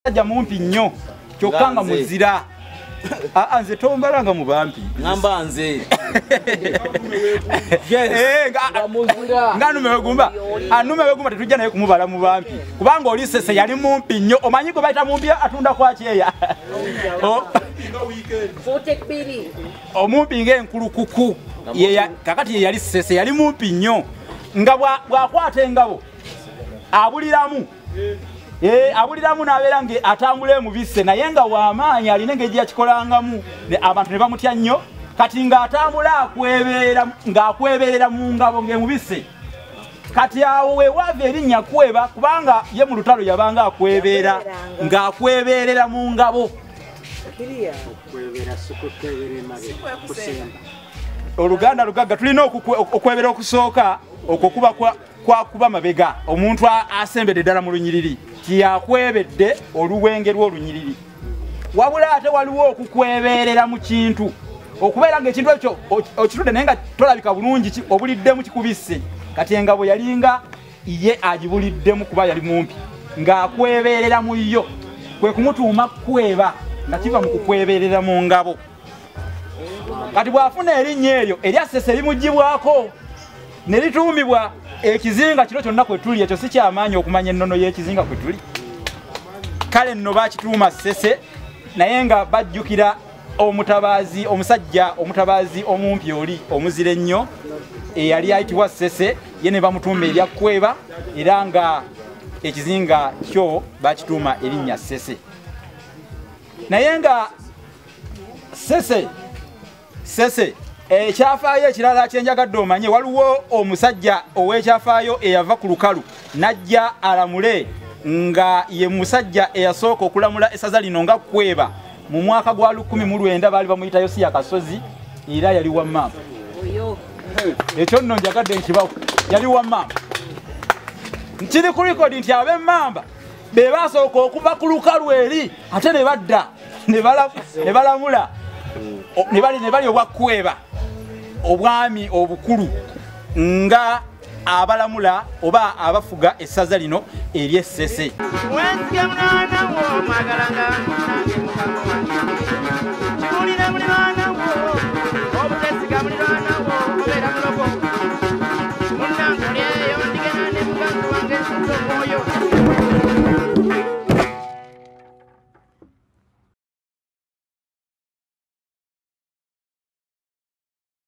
Ajja mumpi nnyo kyokanga muzira. Nze tombalanga mu bampi. Ngamba nze. Nganume wegumba. Anume wegumba tetujja naye kumubala mu bampi. Kubanga oli Sese yali mumpi nnyo. Omanyi gwe bayita mumpi atunda kwa kyeya. Omumpi ng'enkulukuku. Kakati ye yali Sese yali mumpi nnyo. Nga bw'akwata engabo abuliramu. Abuliramu n'abeera nge atambula mubisse naye nga w'amaanyi alina engeri yakikolangamu abantu ne bamutya nnyo kati ng'atambula ng'akweberera mu ngabo ng'emubisse kati awo weewava erinnya kweba kubanga ye mu lutalo yabanga akwebeera ng'akweberera mu ngabo. Oluganda lugagga tulina okwebera okusooka okwo kuba kwakuba mabega omuntu asembedde ddala mu lunyiriri tiyakwebedde oluwenge lw'olunyiriri wabula ate waliwo okukweberera mu kintu okubeera ng'ekintu ekyo okitudde naye nga tolabika bulungi obuliddemu kikubisse kati engabo yalinga ye agibuliddemu kuba yali mumpi ng'akweberera mu yo kwe kumutuuma kweba nga kiva mu kukweberera mu ngabo. Kati bw'afuna erinnya eryo erya Sese limugibwako ne lituumibwa ekizinga kino kyonna kwe tuli ekyo si kyamaanyi okumanya ennono y'ekizinga kwe tuli. Kale nno bakituuma Sese naye nga bajjukira omusajja omutabaazi omumpi oli omuzira ennyo eyali ayitibwa Sese ye ne bamutuuma erya Kweba era nga ekizinga kyo bakituuma erinnya Sese. Naye nga Sese ekyafaayo ekirala kyenjagadde omanye waliwo omusajja ow'ekyafaayo eyava ku lukalu n'ajja alamule nga ye musajja eyasooka okulamula essaza lino nga Kweba mu mwaka gwa 1900 baali bamuyita Yosiya Kasozi era yali wa Mamba. Ekyo nno njagadde nkibawo yali wa Mamba. Nkiri ku likodi nti ab'Emmamba be basooka okuva ku lukalu eri ate ne badda ne balamula ne bali obwa Kweba obwami obukulu nga abalamula oba abafuga essaza lino ery'Essese.